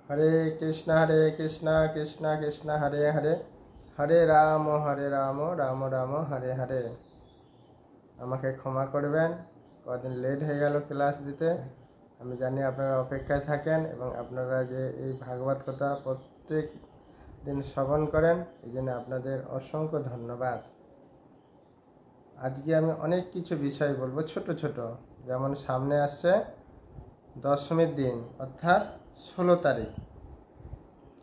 হরে কৃষ্ণ কৃষ্ণ কৃষ্ণ হরে হরে, হরে রাম রাম রাম হরে হরে। আমাকে ক্ষমা করবেন, কদিন লেট হয়ে গেল ক্লাস দিতে। আমি জানি আপনারা অপেক্ষায় থাকেন এবং আপনারা যে এই ভাগবত কথা প্রত্যেক দিন শ্রবণ করেন, এই জন্য আপনাদের অসংখ্য ধন্যবাদ। আজকে আমি অনেক কিছু বিষয় বলবো, ছোট ছোট। যেমন সামনে আসছে দশমীর দিন, অর্থাৎ 16 তারিখ,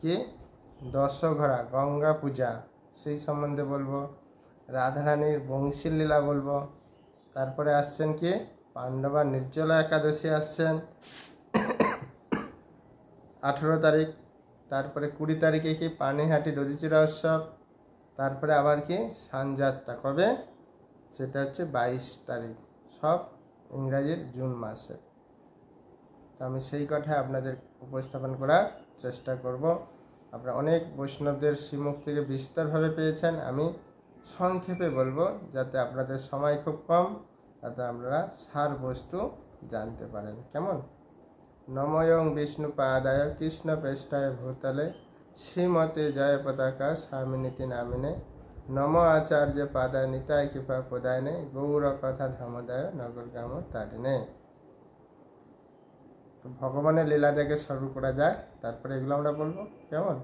কি দশঘরা গঙ্গা পূজা, সেই সম্বন্ধে বলবো। রাধারানীর বংশীর লীলা বলবো। তারপরে আসছেন কি পাণ্ডবা নির্জলা একাদশী আসছেন 18 তারিখ। তারপরে 20 তারিখে কি পানিহাটি দধিচূড়া উৎসব। তারপরে আবার কি সানযাত্রা, কবে সেটা হচ্ছে 22 তারিখ, সব ইংরাজির জুন মাসে। তো আমি সেই কথা আপনাদের উপস্থাপন করার চেষ্টা করব। আপনারা অনেক বৈষ্ণবদের শ্রীমুখ থেকে বিস্তারভাবে পেয়েছেন, আমি সংক্ষেপে বলবো যাতে আপনাদের সময় খুব কম, যাতে আপনারা সার বস্তু জানতে পারেন। কেমন? নময়ং বিষ্ণু পাদায় কৃষ্ণ পেষ্টায় ভূতলে শ্রীমতে জয় পতাকা স্বামিনীতি নামিনে নম আচার্য পাদায় নিতায় কৃপা প্রদায়নে গৌর কথা ধামদায় নগর গ্রাম তারিণে। তো ভগবানের লীলা থেকে শুরু করা যায়, তারপরে এগুলো আমরা বলবো। কেমন?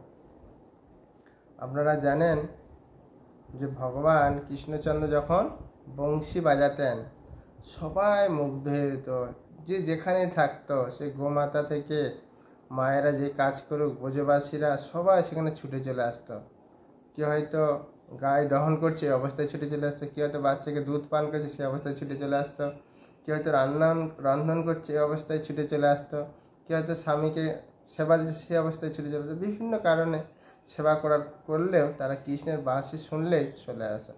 আপনারা জানেন যে ভগবান কৃষ্ণচন্দ্র যখন বংশী বাজাতেন সবাই মুগ্ধ হয়ে যেত। যে যেখানে থাকতো, সে গোমাতা থেকে মায়েরা যে কাজ করুক, ব্রজবাসীরা সবাই সেখানে ছুটে চলে আসতো। কেউ হয়তো গায়ে দহন করছে অবস্থায় ছুটে চলে আসতো, কেউ হয়তো বাচ্চাকে দুধ পান করছে সে অবস্থায় ছুটে চলে আসতো, কেউ হয়তো রন্ধন করছে এই অবস্থায় ছুটে চলে আসতো, কেউ হয়তো স্বামীকে সেবা দিচ্ছে সে অবস্থায় ছুটে চলে আসতো। বিভিন্ন কারণে সেবা করলেও তারা কৃষ্ণের বাঁশি শুনলেই চলে আসে।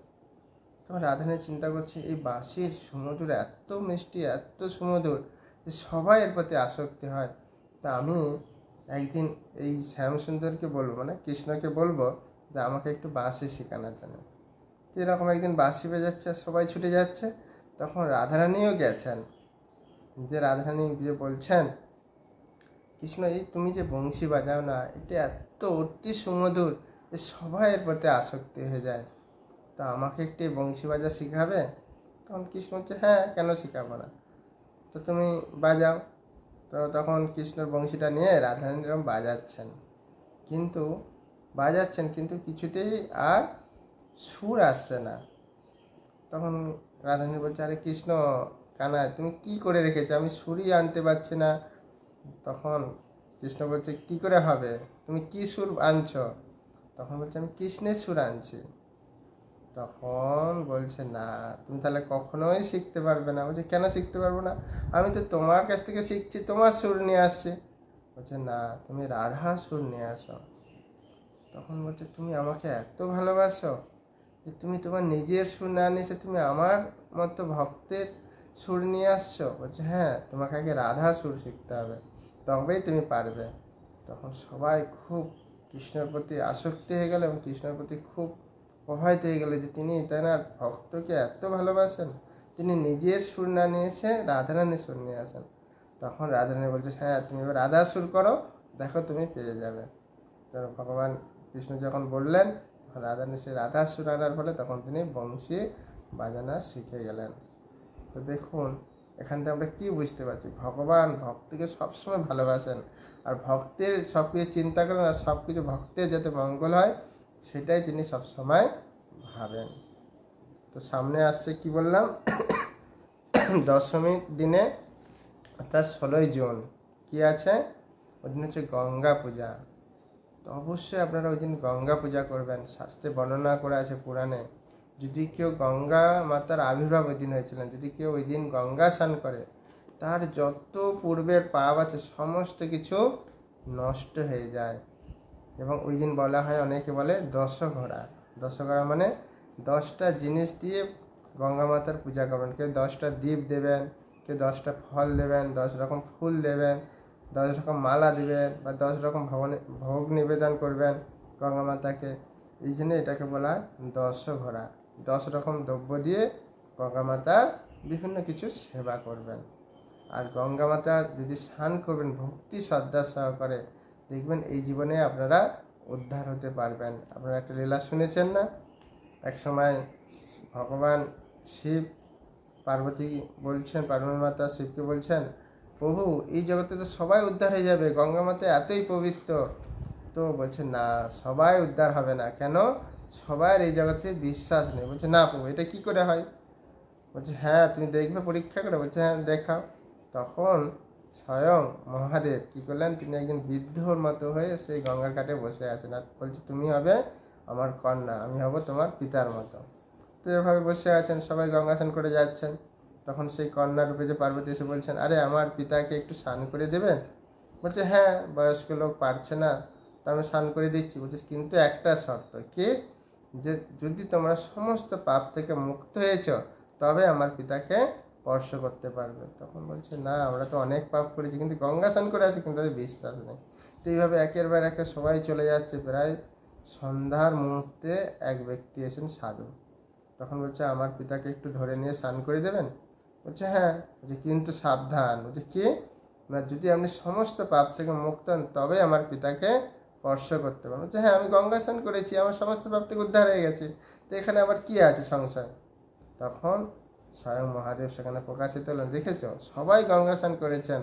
তখন রাধারানী চিন্তা করছে এই বাঁশির সুমধুর এত মিষ্টি, এত সুমধুর যে সবাই এর প্রতি আসক্তি হয়। তা আমি একদিন এই শ্যামসুন্দরকে বলবো, মানে কৃষ্ণকে বলবো যে আমাকে একটু বাঁশি শেখানোর জন্য। এরকম একদিন বাঁশি বেজাচ্ছে, সবাই ছুটে যাচ্ছে। তখন রাধারানীও গেছেন, যে রাধারানী গিয়ে বলছেন কৃষ্ণ, এই তুমি যে বংশী বাজাও না, এটা এত অতি সুমধুর যে সবাই এর প্রতি আসক্তি হয়ে যায়। তা আমাকে একটি বংশী বাজা শিখাবে? তখন কৃষ্ণ বলছে হ্যাঁ, কেন শিখাবো না, তো তুমি বাজাও। তো তখন কৃষ্ণর বংশীটা নিয়ে রাধারানী এরকম বাজাচ্ছেন কিন্তু কিছুতেই আর সুর আসছে না। তখন রাধারানী বলছে আরে কৃষ্ণ কানায়, তুমি কি করে রেখেছো, আমি সুরই আনতে পারছি না। তখন কৃষ্ণ বলছে কি করে হবে, তুমি কি সুর আনছো? তখন বলছে আমি কৃষ্ণের সুর আনছি। তখন বলছে না, তুমি তাহলে কখনোই শিখতে পারবে না। বলছে কেন শিখতে পারবো না, আমি তো তোমার কাছ থেকে শিখছি, তোমার সুর নিয়ে আসছি। বলছে না, তুমি রাধা সুর নিয়ে আসো। তখন বলছে তুমি আমাকে এত ভালোবাসো যে তুমি তোমার নিজের সুর না নিয়ে তুমি আমার মতো ভক্তের সুর নিয়ে আসছো? বলছে হ্যাঁ, তোমাকে আগে রাধা সুর শিখতে হবে, তবেই তুমি পারবে। তখন সবাই খুব কৃষ্ণের প্রতি আসক্তি হয়ে গেল এবং কৃষ্ণের প্রতি খুব প্রভাবিত হয়ে গেল যে তিনি তেনার ভক্তকে এত ভালোবাসেন, তিনি নিজের সুর না নিয়ে এসে রাধারানীর সুর নিয়ে আসেন। তখন রাধারানী বলছে হ্যাঁ, তুমি এবার রাধা সুর করো, দেখো তুমি পেয়ে যাবে। তো ভগবান কৃষ্ণ যখন বললেন, তখন রাধারানী সেই রাধা সুর আনার ফলে তখন তিনি বংশী বাজানা শিখে গেলেন। তো দেখুন এখান থেকে আমরা কি বুঝতে পারছি, ভগবান ভক্তকে সবসময় ভালোবাসেন আর ভক্তের সব কিছু চিন্তা করেন, আর সব কিছু ভক্তের যাতে মঙ্গল হয় সেটাই তিনি সবসময় ভাবেন। তো সামনে আসছে কি বললাম, দশমীর দিনে অর্থাৎ 16ই জুন কি আছে, ওই দিন হচ্ছে গঙ্গা পূজা। তো অবশ্যই আপনারা ওই দিন গঙ্গা পূজা করবেন। শাস্ত্রে বর্ণনা করা আছে পুরাণে, যদি কেউ গঙ্গা মাতার আবির্ভাব ওই দিন হয়েছিলেন, যদি কেউ ওই দিন গঙ্গা স্নান করে তার যত পূর্বের পাপ আছে সমস্ত কিছু নষ্ট হয়ে যায়। এবং ওই দিন বলা হয়, অনেকে বলে দশঘরা। দশঘরা মানে 10টা জিনিস দিয়ে গঙ্গা মাতার পূজা করবেন। কেউ 10টা দ্বীপ দেবেন, কেউ 10টা ফল দেবেন, 10 রকম ফুল দেবেন, 10 রকম মালা দিবেন, বা 10 রকম ভোগ নিবেদন করবেন গঙ্গা মাতাকে। এই জন্য এটাকে বলা হয় দশঘরা। 10 রকম দ্রব্য দিয়ে গঙ্গা মাতার বিভিন্ন কিছু সেবা করবেন। আর গঙ্গা মাতার যদি স্নান করবেন ভক্তি শ্রদ্ধা সহকারে, দেখবেন এই জীবনে আপনারা উদ্ধার হতে পারবেন। আপনারা একটা লীলা শুনেছেন না, এক সময় ভগবান শিব পার্বতী বলছেন, পার্বতী মাতা শিবকে বলছেন, প্রভু এই জগতে তো সবাই উদ্ধার হয়ে যাবে, গঙ্গা মাতা এতই পবিত্র। তো বলছে না, সবাই উদ্ধার হবে না। কেন? সবার এই জগতে বিশ্বাস নেই। বলছে না প্রভু, এটা কি করে হয়? বলছে হ্যাঁ তুমি দেখবে পরীক্ষা করে। বলছে হ্যাঁ দেখাও। তখন স্বয়ং মহাদেব কি করলেন, তিনি একজন বৃদ্ধর মতো হয়ে সেই গঙ্গার ঘাটে বসে আছেন আর বলছে তুমি হবে আমার কন্যা, আমি হব তোমার পিতার মতো। তো এভাবে বসে আছেন, সবাই গঙ্গা স্নান করে যাচ্ছেন। তখন সেই কন্যা রূপে যে পার্বতী এসে বলছেন, আরে আমার পিতাকে একটু স্নান করে দেবেন? বলছে হ্যাঁ, বয়স্ক লোক পারছে না, তো আমি স্নান করে দিচ্ছি। বলছে কিন্তু একটা শর্ত, কি? যে যদি তোমরা সমস্ত পাপ থেকে মুক্ত হয়েছ তবে আমার পিতাকে স্পর্শ করতে পারবে। তখন বলছে না, আমরা তো অনেক পাপ করেছি, কিন্তু গঙ্গা স্নান করে আসি, কিন্তু তাদের বিশ্বাস নেই। তো এইভাবে একের পর একে সবাই চলে যাচ্ছে। প্রায় সন্ধ্যার মুহূর্তে এক ব্যক্তি এসেন, সাধু। তখন বলছে আমার পিতাকে একটু ধরে নিয়ে স্নান করে দেবেন? বলছে হ্যাঁ। বলছে কিন্তু সাবধান। বলছে কি? না, যদি আপনি সমস্ত পাপ থেকে মুক্ত হন তবে আমার পিতাকে স্পর্শ করতে পারেন। বলছে হ্যাঁ, আমি গঙ্গা স্নান করেছি, আমার সমস্ত পাপ থেকে উদ্ধার হয়ে গেছে, তো এখানে আবার কি আছে সংশয়? তখন স্বয়ং মহাদেব সেখানে প্রকাশিত হলেন, দেখেছ সবাই গঙ্গা স্নান করেছেন,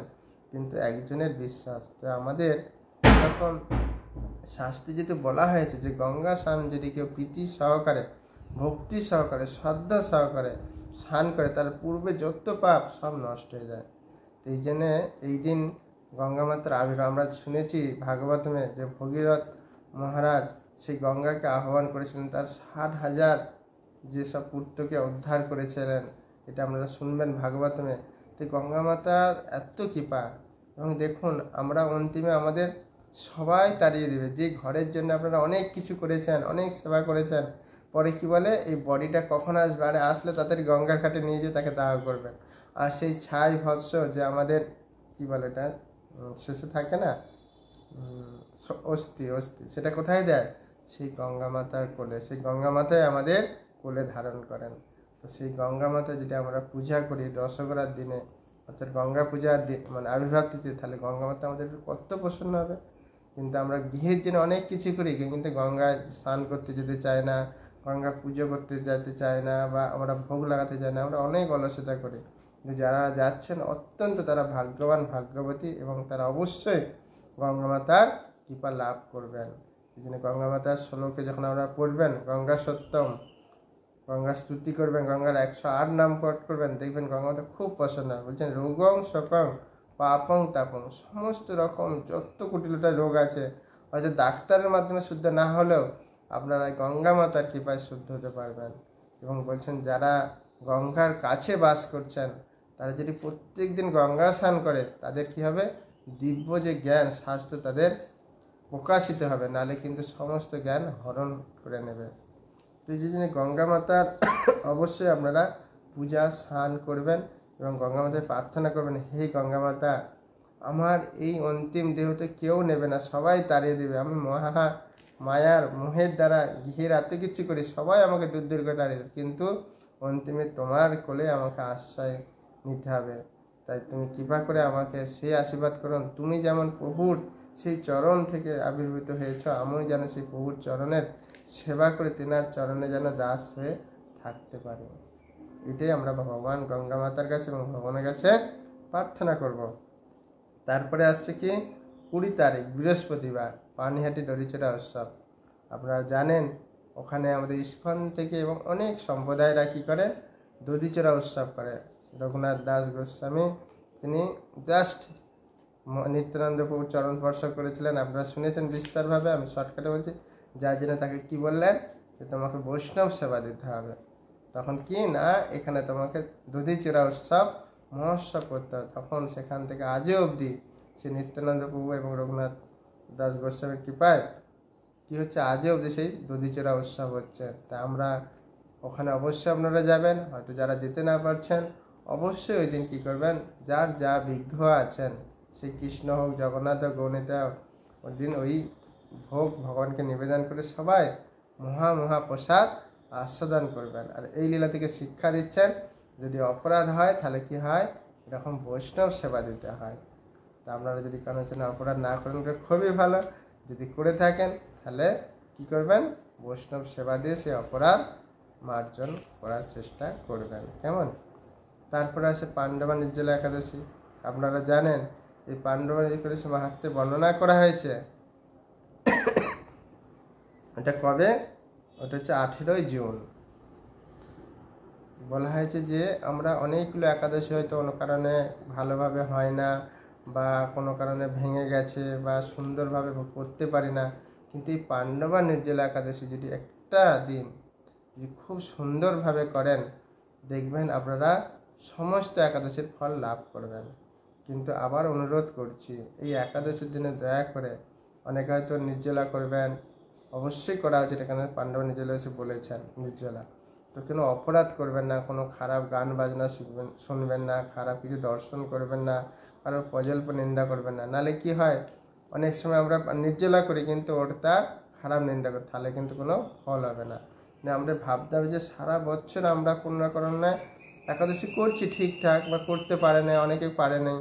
কিন্তু একজনের বিশ্বাস। তো আমাদের তখন শাস্ত্রে যেহেতু বলা হয়েছে যে গঙ্গা স্নান যদি কেউ প্রীতি সহকারে, ভক্তি সহকারে, শ্রদ্ধা সহকারে স্নান করে, তার পূর্বে যত পাপ সব নষ্ট হয়ে যায়। তো এই জন্যে এই দিন গঙ্গা মাতার আবির্ভাব আমরা শুনেছি ভাগবতমে, যে ভগীরথ মহারাজ সেই গঙ্গাকে আহ্বান করেছিলেন, তার 60,000 যেসব পুত্রকে উদ্ধার করেছিলেন, এটা আপনারা শুনবেন ভাগবতমে। তো গঙ্গা মাতার এত কৃপা। এবং দেখুন, আমরা অন্তিমে আমাদের সবাই তাড়িয়ে দেবে, যে ঘরের জন্য আপনারা অনেক কিছু করেছেন, অনেক সেবা করেছেন, পরে কি বলে, এই বডিটা কখন আসবে, আর আসলে তাদের গঙ্গার ঘাটে নিয়ে যেয়ে তাকে দাহ করবেন। আর সেই ছাই ভস্য যে আমাদের কি বলে এটা শেষে থাকে না, অস্থি, সেটা কোথায় দেয়? সেই গঙ্গা মাতার কোলে। সেই গঙ্গা মাতাই আমাদের কোলে ধারণ করেন। তো সেই গঙ্গা মাতা যদি আমরা পূজা করি দশগ্রার দিনে, অর্থাৎ গঙ্গা পূজার দিন মানে আবির্ভাব তিথি, তাহলে গঙ্গা মাতা আমাদের কত প্রসন্ন হবে। কিন্তু আমরা গৃহের জন্য অনেক কিছু করি, কিন্তু গঙ্গায় স্নান করতে যেতে চাই না, গঙ্গা পুজো করতে যেতে চাই না, বা আমরা ভোগ লাগাতে চাই না, আমরা অনেক অলসতা করি। কিন্তু যারা যাচ্ছেন অত্যন্ত তারা ভাগ্যবান, ভাগ্যবতী, এবং তারা অবশ্যই গঙ্গা মাতার কৃপা লাভ করবেন। এই জন্য গঙ্গা মাতার শ্লোকে যখন আমরা পড়বেন, গঙ্গা সত্যম, গঙ্গা স্তুতি করবেন, গঙ্গার 108 নাম পাঠ করবেন, দেখবেন গঙ্গা মাতা খুব পছন্দ হয়। বলছেন রোগং শোকং পাপং তাপং, সমস্ত রকম যত কুটিলতা রোগ আছে, হয়তো ডাক্তারের মাধ্যমে শুদ্ধ না হলেও আপনারা গঙ্গা মাতার কৃপায় শুদ্ধ হতে পারবেন। এবং বলছেন যারা গঙ্গার কাছে বাস করছেন, তারা যদি প্রত্যেক দিন গঙ্গা স্নান করে, তাদের কি হবে, দিব্য যে জ্ঞান শাস্ত্র তাদের প্রকাশিত হবে, নালে কিন্তু সমস্ত জ্ঞান হরণ করে নেবে। তো এই জন্য গঙ্গা মাতার অবশ্যই আপনারা পূজা স্নান করবেন এবং গঙ্গা মাতায় প্রার্থনা করবেন, হে গঙ্গা মাতা, আমার এই অন্তিম দেহতে কেউ নেবে না, সবাই তাড়িয়ে দেবে, আমি মায়ার মোহের দ্বারা গৃহের এত কিছু করি, সবাই আমাকে দূর দূর করে তাড়িয়ে দেবে, কিন্তু অন্তিমে তোমার কোলে আমাকে আশ্রয় নিতে হবে। তাই তুমি কৃপা করে আমাকে সেই আশীর্বাদ করুন, তুমি যেমন প্রভুর সেই চরণ থেকে আবির্ভূত হয়েছ, আমিও যেন সেই প্রভুর চরণের সেবা করে তেনার চরণে যেন দাস হয়ে থাকতে পারি। এটাই আমরা ভগবান গঙ্গা মাতার কাছে এবং ভগবানের কাছে প্রার্থনা করব। তারপরে আসছে কি 20 তারিখ বৃহস্পতিবার, পানিহাটি দড়িচড়া উৎসব। আপনারা জানেন ওখানে আমাদের ইস্কন থেকে এবং অনেক সম্প্রদায়রা কী করে, দধিচড়া উৎসব করে। রঘুনাথ দাস গোস্বামী তিনি জাস্ট নিত্যানন্দ প্রভুর চরণ স্পর্শ করেছিলেন, আপনারা শুনেছেন বিস্তারভাবে, আমি শর্টকাটে বলছি। যার জন্য তাকে কি বললেন, যে তোমাকে বৈষ্ণব সেবা দিতে হবে। তখন কি না, এখানে তোমাকে দধিচড়া উৎসব মহোৎসব করতে হবে। তখন সেখান থেকে আজও অবধি সে নিত্যানন্দ প্রভু এবং রঘুনাথ দাস গোস্বামীর কৃপায় কি হচ্ছে, আজও অবধি সেই দধিচড়া উৎসব হচ্ছে। তা আমরা ওখানে অবশ্যই আপনারা যাবেন। হয়তো যারা যেতে না পারছেন, অবশ্যই ওই দিন কী করবেন, যার যা বিঘ্ন আছেন, সেই কৃষ্ণ হোক, জগন্নাথ হোক, গৌণিতা হোক, ওই দিন ওই ভোগ ভগবানকে নিবেদন করে সবাই মহাপ্রসাদ আস্বাদন করবেন। আর এই লীলা থেকে শিক্ষা দিচ্ছেন, যদি অপরাধ হয় তাহলে কি হয়, এরকম বৈষ্ণব সেবা দিতে হয়। তা আপনারা যদি কারোর জন্য অপরাধ না করেন খুবই ভালো, যদি করে থাকেন তাহলে কি করবেন, বৈষ্ণব সেবা দিয়ে সেই অপরাধ মার্জন করার চেষ্টা করবেন, কেমন। তারপরে আছে পাণ্ডবা নির্জলা একাদশী। আপনারা জানেন এই পাণ্ডবা একাদশী মাহাত্ম্যে বর্ণনা করা হয়েছে। এটা কবে, ওটা হচ্ছে 18ই জুন। বলা হয়েছে যে আমরা অনেকগুলো একাদশী হয়তো কোনো কারণে ভালোভাবে হয় না, বা কোনো কারণে ভেঙে গেছে, বা সুন্দরভাবে করতে পারি না, কিন্তু এই পাণ্ডবা নির্জলা একাদশী যদি একটা দিন যদি খুব সুন্দরভাবে করেন, দেখবেন আপনারা সমস্ত একাদশীর ফল লাভ করবেন। কিন্তু আবার অনুরোধ করছি, এই একাদশীর দিনে দয়া করে অনেকে হয়তো নির্জলা করবেন, অবশ্যই করা উচিত, এখানে পাণ্ডবা নির্জলা এসে বলেছেন নির্জলা, তো কোনো অপরাধ করবেন না, কোনো খারাপ গান বাজনা শুনবেন না, খারাপ কিছু দর্শন করবেন না, কারোর প্রজল্প নিন্দা করবেন না। নাহলে কি হয়, অনেক সময় আমরা নির্জলা করি কিন্তু ওর তার খারাপ নিন্দা করি, তাহলে কিন্তু কোনো ফল হবে না। আমরা ভাবতে হবে যে সারা বছর আমরা কোনো না কোনো না একাদশী করছি ঠিকঠাক, বা করতে পারে না, অনেকে পারে নাই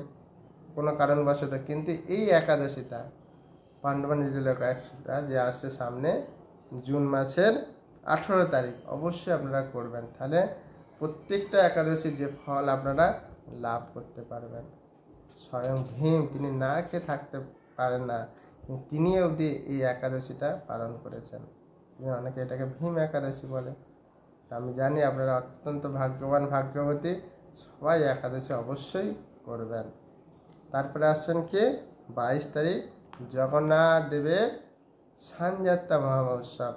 কোনো কারণবশত, কিন্তু এই একাদশীটা পাণ্ডবা নির্জলা একাদশীটা যে আসছে সামনে জুন মাসের 18 তারিখ, অবশ্যই আপনারা করবেন, তাহলে প্রত্যেকটা একাদশীর যে ফল আপনারা লাভ করতে পারবেন। স্বয়ং ভীম তিনি না খেয়ে থাকতে পারেন না, তিনি অবধি এই একাদশীটা পালন করেছেন। অনেকে এটাকে ভীম একাদশী বলে। আমি জানি আপনারা অত্যন্ত ভাগ্যবান ভাগ্যবতী, সবাই একাদশী অবশ্যই করবেন। তারপরে আসছেন কি 22 তারিখ জগন্নাথ দেবের সানযাত্রা মহোৎসব।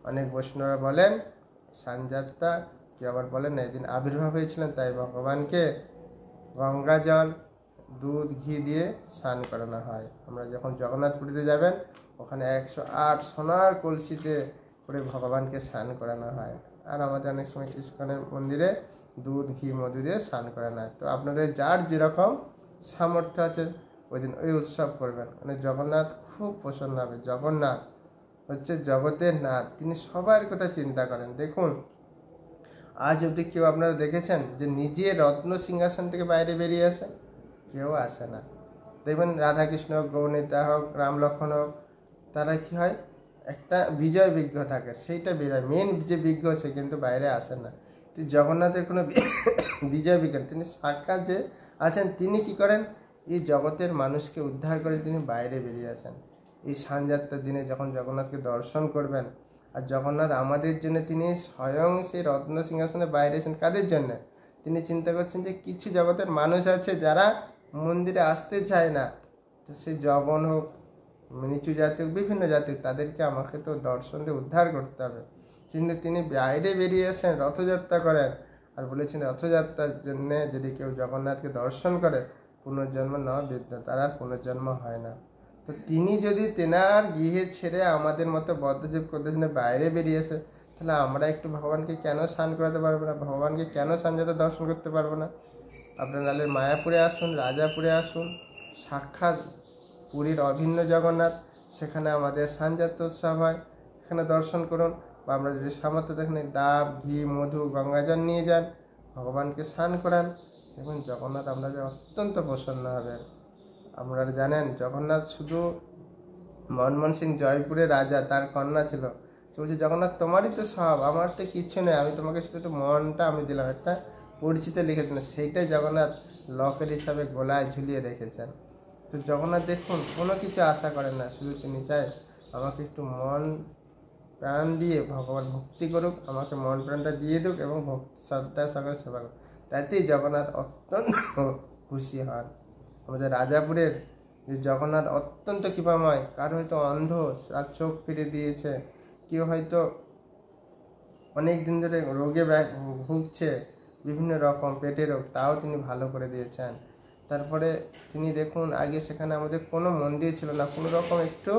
অনেক বৈষ্ণবরা বলেন সানযাত্রা, কি আবার বলেন এদিন আবির্ভাব হয়েছিলেন, তাই ভগবানকে গঙ্গা জল দুধ ঘি দিয়ে স্নান করানো হয়। আমরা যখন জগন্নাথপুরীতে যাবেন ওখানে 108 সোনার কলসিতে করে ভগবানকে স্নান করানো হয়। আর আমাদের অনেক সময় ইস্কনের মন্দিরে দুধ ঘি মধু দিয়ে স্নান করানো হয়। তো আপনাদের যার যেরকম সামর্থ্য আছে ওই দিন ওই উৎসব করবেন, মানে জগন্নাথ খুব প্রসন্ন হবে। জগন্নাথ হচ্ছে জগতের নাথ, তিনি সবার কথা চিন্তা করেন। দেখুন আজ অবধি কেউ আপনারা দেখেছেন যে নিজে রত্ন সিংহাসন থেকে বাইরে বেরিয়ে আসে? কেউ আসে না। দেখবেন রাধাকৃষ্ণ হোক, গৌরনীতা হোক, রাম লক্ষ্মণ হোক, তারা কি হয় একটা বিজয় বিগ্রহ থাকে, সেইটা বেরোয়, মেন যে বিগ্রহ সে কিন্তু বাইরে আসে না। তো জগন্নাথের কোনো বিজয় বিগ্রহ, তিনি সাক্ষাৎ যে আছেন, তিনি কি করেন এই জগতের মানুষকে উদ্ধার করে তিনি বাইরে বেরিয়ে আসেন। এই সানযাত্রার দিনে যখন জগন্নাথকে দর্শন করবেন, আর জগন্নাথ আমাদের জন্য তিনি স্বয়ং সেই রত্ন সিংহাসনে বাইরে এসেছেন, কাদের জন্য? তিনি চিন্তা করছেন যে কিছু জগতের মানুষ আছে যারা মন্দিরে আসতে চায় না, তো সেই জবন হোক, নিচু জাতি হোক, বিভিন্ন জাতি, তাদেরকে আমাকে তো দর্শন দিয়ে উদ্ধার করতে হবে। কিন্তু তিনি বাইরে বেরিয়ে আসেন, রথযাত্রা করেন, আর বলেছেন রথযাত্রার জন্য যদি কেউ জগন্নাথকে দর্শন করে পুনর্জন্ম ন বিদ্যা, তার আর পুনর্জন্ম হয় না। তো তিনি যদি তেনার গৃহে ছেড়ে আমাদের মতো বদ্ধজীব করতেছেন বাইরে বেরিয়েছে, তাহলে আমরা একটু ভগবানকে কেন স্নান করাতে পারবো না? ভগবানকে কেন সানযাত্রা দর্শন করতে পারবো না? আপনার নাহলে মায়াপুরে আসুন, রাজাপুরে আসুন, সাক্ষাৎ পুরীর অভিন্ন জগন্নাথ, সেখানে আমাদের সানযাত্রা উৎসব হয়, সেখানে দর্শন করুন। বা আমরা যদি সামর্থ্য দেখেন ডাব ঘি মধু গঙ্গাজল নিয়ে যান, ভগবানকে স্নান করান, দেখুন জগন্নাথ আপনাদের অত্যন্ত প্রসন্ন হবেন। আপনারা জানেন জগন্নাথ শুধু মনমোহন সিং জয়পুরের রাজা, তার কন্যা ছিল, বলছে জগন্নাথ তোমারই তো সব, আমার তো কিচ্ছু নেই, আমি তোমাকে শুধু একটু মনটা আমি দিলাম, একটা পরিচিত লিখে দিলাম, সেইটাই জগন্নাথ লকেট হিসাবে গলায় ঝুলিয়ে রেখেছেন। তো জগন্নাথ দেখুন কোনো কিছু আশা করেন না, শুধু তিনি চায় আমাকে একটু মন প্রাণ দিয়ে ভগবান ভক্তি করুক, আমাকে মন প্রাণটা দিয়ে দিক এবং ভক্তি শ্রদ্ধা সাগরে সেবা করুক, তাতেই জগন্নাথ অত্যন্ত খুশি হন। আমাদের রাজাপুরের যে জগন্নাথ অত্যন্ত কৃপাময়, কার হয়তো অন্ধ তার চোখ ফিরে দিয়েছে, কেউ হয়তো অনেক দিন ধরে রোগে ভুগছে, বিভিন্ন রকম পেটের রোগ, তাও তিনি ভালো করে দিয়েছেন। তারপরে তিনি দেখুন আগে সেখানে আমাদের কোনো মন্দির ছিল না, কোনো রকম একটু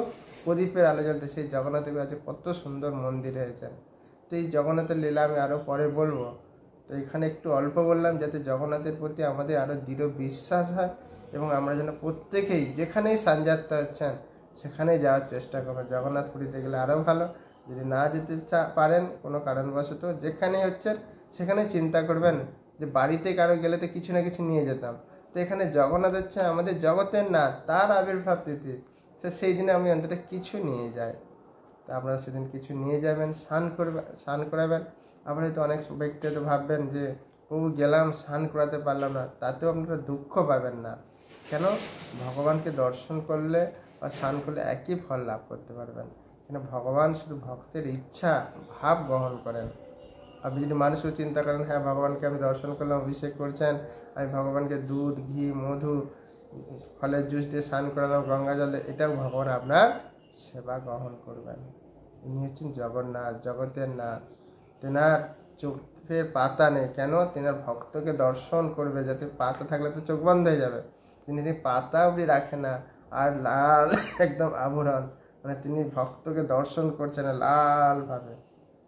প্রদীপের আলো জ্বলতে, সেই জগন্নাথের কাছে কত সুন্দর মন্দির হয়েছেন। তো এই জগন্নাথের লীলা আমি আরও পরে বলবো, তো এখানে একটু অল্প বললাম যাতে জগন্নাথের প্রতি আমাদের আরও দৃঢ় বিশ্বাস হয়, এবং আমরা যেন প্রত্যেকেই যেখানেই সানযাত্রা হচ্ছেন সেখানেই যাওয়ার চেষ্টা করবেন। জগন্নাথ পুরীতে গেলে আরও ভালো, যদি না যেতে পারেন কোনো কারণবশত, যেখানেই হচ্ছেন সেখানে চিন্তা করবেন যে বাড়িতে কারো গেলে তো কিছু না কিছু নিয়ে যেতাম, তো এখানে জগন্নাথ হচ্ছে আমাদের জগতের না, তার আবির্ভাব তিথি। তো সেই দিনে আমি অন্তত কিছু নিয়ে যাই। তা আপনারা সেদিন কিছু নিয়ে যাবেন, স্নান করাবেন। আবার হয়তো অনেক ব্যক্তি হয়তো ভাববেন যে প্রভু গেলাম স্নান করাতে পারলাম না, তাতেও আপনারা দুঃখ পাবেন না। কেন? ভগবানকে দর্শন করলে বা স্নান করলে একই ফল লাভ করতে পারবেন। কেন? ভগবান শুধু ভক্তের ইচ্ছা ভাব গ্রহণ করেন। আপনি যদি মানুষও চিন্তা করেন, হ্যাঁ ভগবানকে আমি দর্শন করলাম, অভিষেক করছেন, আমি ভগবানকে দুধ, ঘি, মধু, ফলের জুস দিয়ে স্নান করালাম গঙ্গা জলে, এটাও ভগবান আপনার সেবা গ্রহণ করবেন। ইনি হচ্ছেন জগন্নাথ, জগতের নাথ। তেনার চোখের পাতা নেই। কেন? তেনার ভক্তকে দর্শন করবে, যাতে পাতা থাকলে তো চোখ বন্ধ হয়ে যাবে। তিনি পাতা অবধি রাখে না, আর লাল একদম আভরণ, মানে তিনি ভক্তকে দর্শন করছেন লাল ভাবে,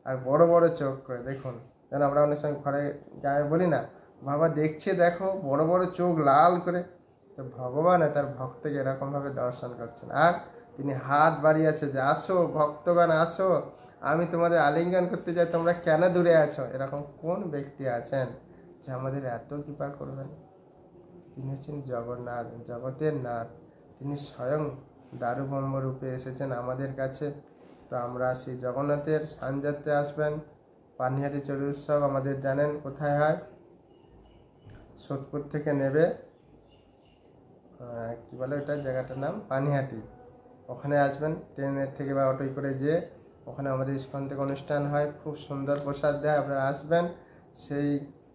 আর বড় বড় চোখ করে। দেখুন, যেন আমরা অনেক সময় ঘরে গায়ে বলি না, বাবা দেখছে দেখো, বড় বড় চোখ লাল করে। তো ভগবান তার ভক্তকে এরকমভাবে দর্শন করছেন। আর তিনি হাত বাড়িয়েছে যে আসো ভক্তগণ আসো, আমি তোমাদের আলিঙ্গন করতে চাই, তোমরা কেন দূরে আছো? এরকম কোন ব্যক্তি আছেন যে আমাদের এত কৃপা করবেন? তিনি হচ্ছেন জগন্নাথ, জগতের নাথ। তিনি স্বয়ং দারুব্রহ্ম রূপে এসেছেন আমাদের কাছে। তো আমরা সেই জগন্নাথের সানযাত্রে আসবেন। পানিহাটি চড়ুই উৎসব আমাদের জানেন কোথায় হয়? সোদপুর থেকে নেবে, কী বলে ওটা জায়গাটার নাম, পানিহাটি। ওখানে আসবেন ট্রেনের থেকে বা অটোয় করে, যেয়ে ওখানে আমাদের ইস্কন থেকে অনুষ্ঠান হয়, খুব সুন্দর প্রসাদ দেয়। আপনারা আসবেন, সেই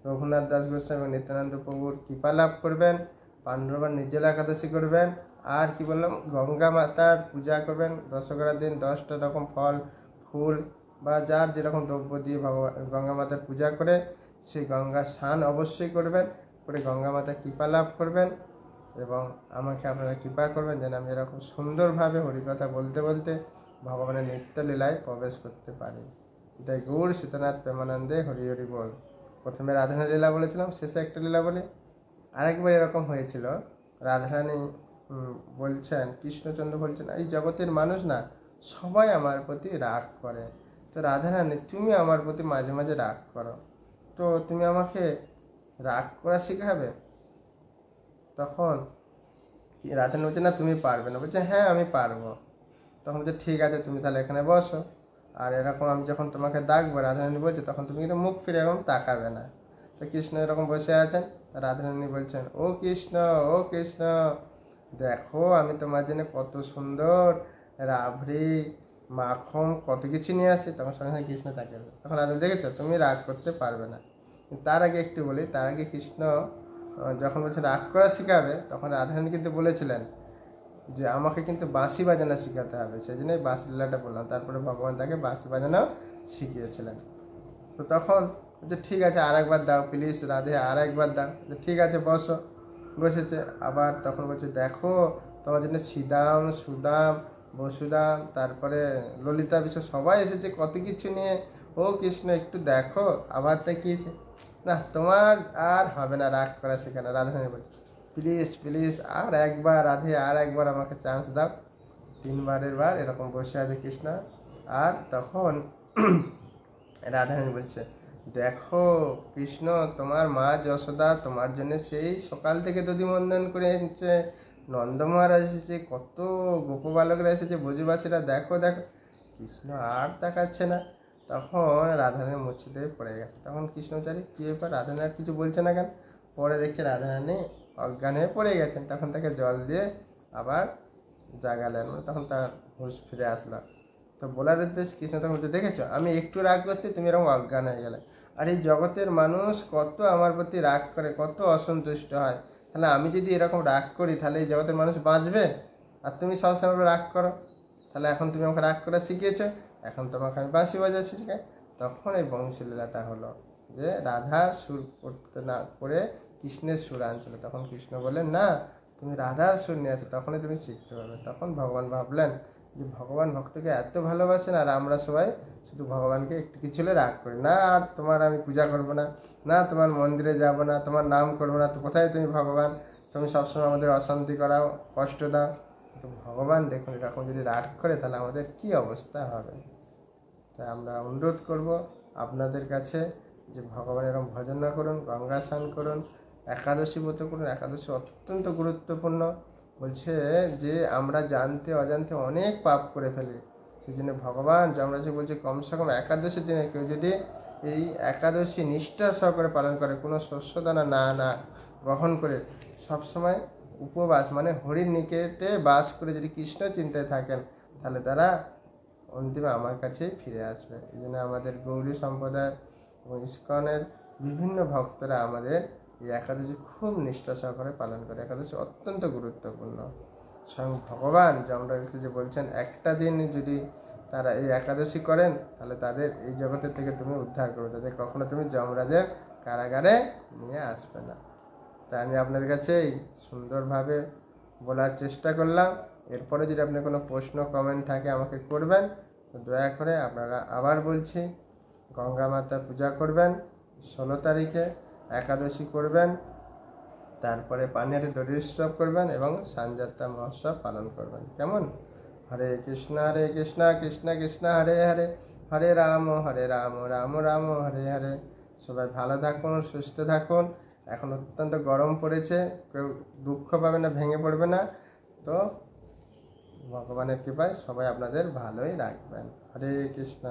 রঘুনাথ দাস গোস্বামী এবং নিত্যানন্দ প্রভুর কৃপা লাভ করবেন। পাণ্ডুরবার নির্জলা একাদশী করবেন। আর কি বললাম, গঙ্গা মাতার পূজা করবেন। দশকরা দিন 10টা রকম ফল ফুল বা যার যেরকম দ্রব্য দিয়ে ভগবান গঙ্গা মাতার পূজা করে সেই গঙ্গা স্নান অবশ্যই করবেন, করে গঙ্গা মাতার কৃপা লাভ করবেন। এবং আমাকে আপনারা কৃপা করবেন যেন আমি এরকম সুন্দরভাবে হরিকথা বলতে বলতে ভগবানের নিত্যলীলায় প্রবেশ করতে পারি। তাই গৌর সীতানাথ প্রেমানন্দে হরি হরি বল। প্রথমে রাধারানী লীলা বলেছিলাম, শেষে একটা লীলা বলি। আরেকবার এরকম হয়েছিল, রাধারানী বলছেন, কৃষ্ণচন্দ্র বলছেন, এই জগতের মানুষ না সবাই আমার প্রতি রাগ করে, তো রাধারানী তুমি আমার প্রতি মাঝে মাঝে রাগ করো, তো তুমি আমাকে রাগ করা শেখাবে। তখন রাধারানী বলছে, না তুমি পারবে না। বলছে, হ্যাঁ আমি পারবো। তখন বলছে, ঠিক আছে তুমি তাহলে এখানে বসো, আর এরকম আমি যখন তোমাকে ডাকবো, রাধারানী বলছে, তখন তুমি কিন্তু মুখ ফিরে এরকম তাকাবে না। তো কৃষ্ণ এরকম বসে আছেন, রাধারানী বলছেন, ও কৃষ্ণ, ও কৃষ্ণ, দেখো আমি তোমার জন্য কত সুন্দর রাবড়ি, মাখন, কত কিছু নিয়ে আসছি। তখন সঙ্গে সঙ্গে কৃষ্ণ তাকাবে। তখন রাধারানী, দেখেছো তুমি রাগ করতে পারবে না। তার আগে একটু বলি, তার আগে কৃষ্ণ যখন বলছে রাগ করা শেখাবে, তখন রাধারানী কিন্তু বলেছিলেন যে আমাকে কিন্তু বাঁশি বাজানো শেখাতে হবে, সেই জন্যই বাঁশি লীলাটা বললাম। তারপরে ভগবান তাকে বাঁশি বাজানো শিখিয়েছিলেন। তো তখন বলছে, ঠিক আছে আর একবার দাও প্লিজ রাধে, আর একবার দাও। ঠিক আছে বসো। বসেছে। আবার তখন বলছে, দেখো তোমার জন্য শ্রীদাম, সুদাম, বসুদাম, তারপরে ললিতা বিশ্ব সবাই এসেছে কত কিছু নিয়ে। ও কৃষ্ণ একটু দেখো। আবার তাকিয়েছে, না তোমার আর হবে না রাগ করা সেখানে। রাধারানী বলছে, প্লিজ প্লিজ আর একবার রাধে, আর একবার আমাকে চান্স দাও। 3বারের বার এরকম বসে আছে কৃষ্ণ। আর তখন রাধারানী বলছে, দেখো কৃষ্ণ, তোমার মা যশোদা তোমার জন্য সেই সকাল থেকে দধিমন্দন করে এসেছে, নন্দ মহারাজ এসেছে, কত গোপবালকরা এসেছে, ব্রজবাসীরা, দেখো দেখো। কৃষ্ণ আর তাকাচ্ছে না। তখন রাধারানী মূর্ছিতে পড়ে গেছে। তখন কৃষ্ণচারী, কী ব্যাপার, রাধারানী আর কিছু বলছে না কেন? পরে দেখছে রাধারানী অজ্ঞান হয়ে পড়ে গেছেন। তখন তাকে জল দিয়ে আবার জাগালেন, তখন তার হুঁশ ফিরে আসলো। তো বলার উদ্দেশ্য, কৃষ্ণ তখন বলতে, দেখেছো আমি একটু রাগ করতে তুমি এরকম অজ্ঞান হয়ে গেলে। আর এই জগতের মানুষ কত আমার প্রতি রাগ করে, কত অসন্তুষ্ট হয়। তাহলে আমি যদি এরকম রাগ করি, তাহলে এই জগতের মানুষ বাঁচবে? আর তুমি সবসময় রাগ করো। তাহলে এখন তুমি আমাকে রাগ করা শিখিয়েছো, এখন তোমাকে আমি বাঁশি বাজা শিখাই। তখন এই বংশীলীলাটা হলো, যে রাধার সুর করতে না করে কৃষ্ণের সুর আনছিল। তখন কৃষ্ণ বললেন, না তুমি রাধার সুর নিয়ে আসো, তখনই তুমি শিখতে পারবে। তখন ভগবান ভাবলেন যে ভগবান ভক্তকে এত ভালোবাসেন, আর আমরা সবাই শুধু ভগবানকে একটু কিছু হলে রাগ করি, না আর তোমার আমি পূজা করবো না, না তোমার মন্দিরে যাব না, তোমার নাম করবো না, তো কোথায় তুমি ভগবান, তুমি সবসময় আমাদের অশান্তি করাও, কষ্ট দাও। তো ভগবান দেখুন এরকম যদি রাগ করে, তাহলে আমাদের কি অবস্থা হবে। তাই আমরা অনুরোধ করব আপনাদের কাছে যে ভগবান এরকম ভজন না করুন, গঙ্গা স্নান করুন, একাদশী ব্রত করুন। একাদশী অত্যন্ত গুরুত্বপূর্ণ। বলছে যে আমরা জানতে অজান্তে অনেক পাপ করে ফেলি, সেই জন্য ভগবান যমরাজ বলছে কমসে কম একাদশী দিনে কেউ যদি এই একাদশী নিষ্ঠা সহকারে পালন করে, কোনো শস্যদানা না গ্রহণ করে, সবসময় উপবাস মানে হরির নিকটে বাস করে যদি কৃষ্ণ চিন্তায় থাকেন, তাহলে তারা অন্তিমে আমার কাছেই ফিরে আসবে। এই জন্য আমাদের গৌরী সম্প্রদায় এবং ইস্কনের বিভিন্ন ভক্তরা আমাদের এই একাদশী খুব নিষ্ঠা সহকারে পালন করে। একাদশী অত্যন্ত গুরুত্বপূর্ণ। স্বয়ং ভগবান যমরাজকে যে বলছেন একটা দিন যদি তারা এই একাদশী করেন, তাহলে তাদের এই জগতের থেকে তুমি উদ্ধার করবে, তাদের কখনো তুমি যমরাজের কারাগারে নিয়ে আসবে না। তাই আমি আপনাদের কাছে এই সুন্দরভাবে বলার চেষ্টা করলাম। এরপরে যদি আপনার কোনো প্রশ্ন কমেন্ট থাকে আমাকে করবেন। তো দয়া করে আপনারা আবার বলছি, গঙ্গা মাতা পূজা করবেন, 16 তারিখে একাদশী করবেন, তারপরে পানিহাটি দড়ি উৎসব করবেন এবং সানযাত্রা মহোৎসব পালন করবেন। কেমন? হরে কৃষ্ণ কৃষ্ণ কৃষ্ণ হরে হরে, হরে রাম রাম রাম হরে হরে। সবাই ভালো থাকুন, সুস্থ থাকুন। এখন অত্যন্ত গরম পড়েছে, কেউ দুঃখ পাবে না, ভেঙে পড়বে না। তো ভগবানের কৃপায় সবাই আপনাদের ভালোই রাখবেন। হরে কৃষ্ণ।